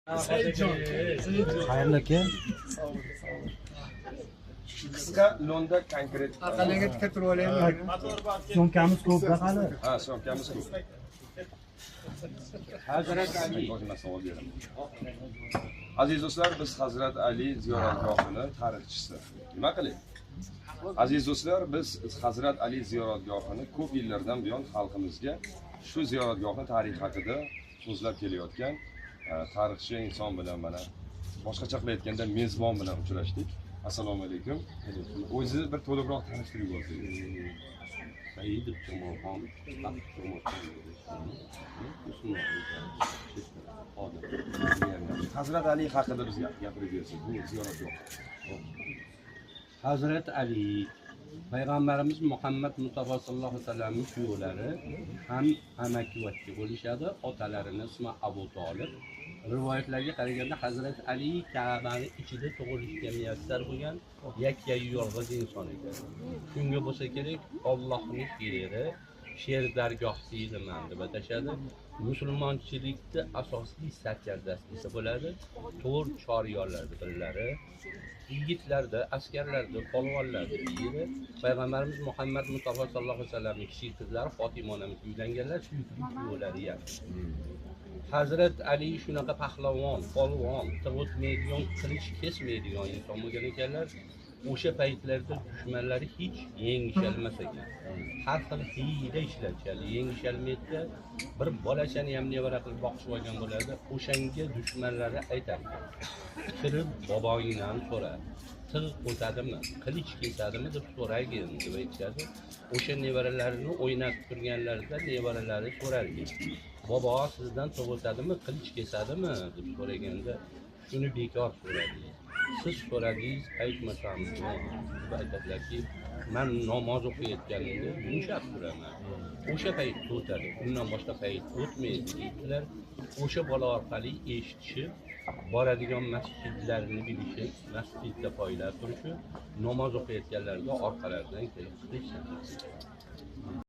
Xayrli aka. Qisqa lo'nda konkret. Aqallarga tikka turib olaymi? So'mkamiz ko'p qani? Ha, so'mkamiz ko'p. Hazrat Ali. Aziz do'stlar, biz Hazrat Ali ziyoratgohini tarixchisi. Nima qiling? Aziz do'stlar, biz Hazrat Ali ziyoratgohini ko'p yillardan buyon xalqimizga shu ziyoratgohni tarixi haqida so'zlab kelayotgan tarixchi inson bilan mana boshqacha qilib aytganda mezbon bilan uchrashdik. Assalomu alaykum. O'zingizni bir to'liqroq tanishtirib o'tsangiz. Saidov Jumolxon, Hazrat Ali haqida bizga gapirib bersangiz, bu ziyoratgoh. Hazrat Ali Payg'ambarimiz Muhammad Mustafa sallallohu alayhi vasallamning kuyovlari ham amakivachcha bo'lishadi. Otalarini ismi Abu Talib. Rivoyatlarga qaraganda Hazrat Ali Ka'bani ichida tug'ilishga muyassar bo'lgan yakkayu yolg'iz inson ekan. Shunga bo'lsa kerak, Allohning she'ri, she'r dargoh deyilman deb atashadi. Musulmonchilikda asosiy sarkardasi bo'ladi. 4 choriyonlardan birlari, yigitlarda, askarlarda, polvonlarda biri Payg'ambarimiz Muhammad Mustafa sallallohu alayhi vasallamning kichik qizlari Fatima onamiz uylanganlar, suyukli kuyovlari ham. Hazrat Ali shunaqa pahlavon, polvon, tig'otmaydigan, qilich kesmaydigan inson bo'lgan ekanlar. O'sha paytlarda dushmanlari hech yengishalmas ekan. Har xil hiyla ishlatishadi. Yengishalmaydi. Bir bolachani ham nevara qilib boqishib olgan bo'ladi. O'shanga dushmanlari aytadi. Kirib bobongdan so'ra. Tig' o'tadimi, qilich kesadimi deb so'ragin deb aytishadi. O'sha nevaralarini o'ynatib turganlarida nevaralari so'rardi. Bobo sizdan tig' o'tadimi, qilich kesadimi deb so'raganda shuni bekor so'radi. Siz so'radingiz, aytmasangiz deb aytadilarki, men namoz o'qiyotganimda yumshab turaman. O'sha paytda o'tadi, undan boshqa payt o'tmaydi deydilar. O'sha bola orqali eshitishib, boradigan masjidlarni bilishib, masjidda poylab turishib, namoz o'qiyotganlarga orqalaridan kelib qilish.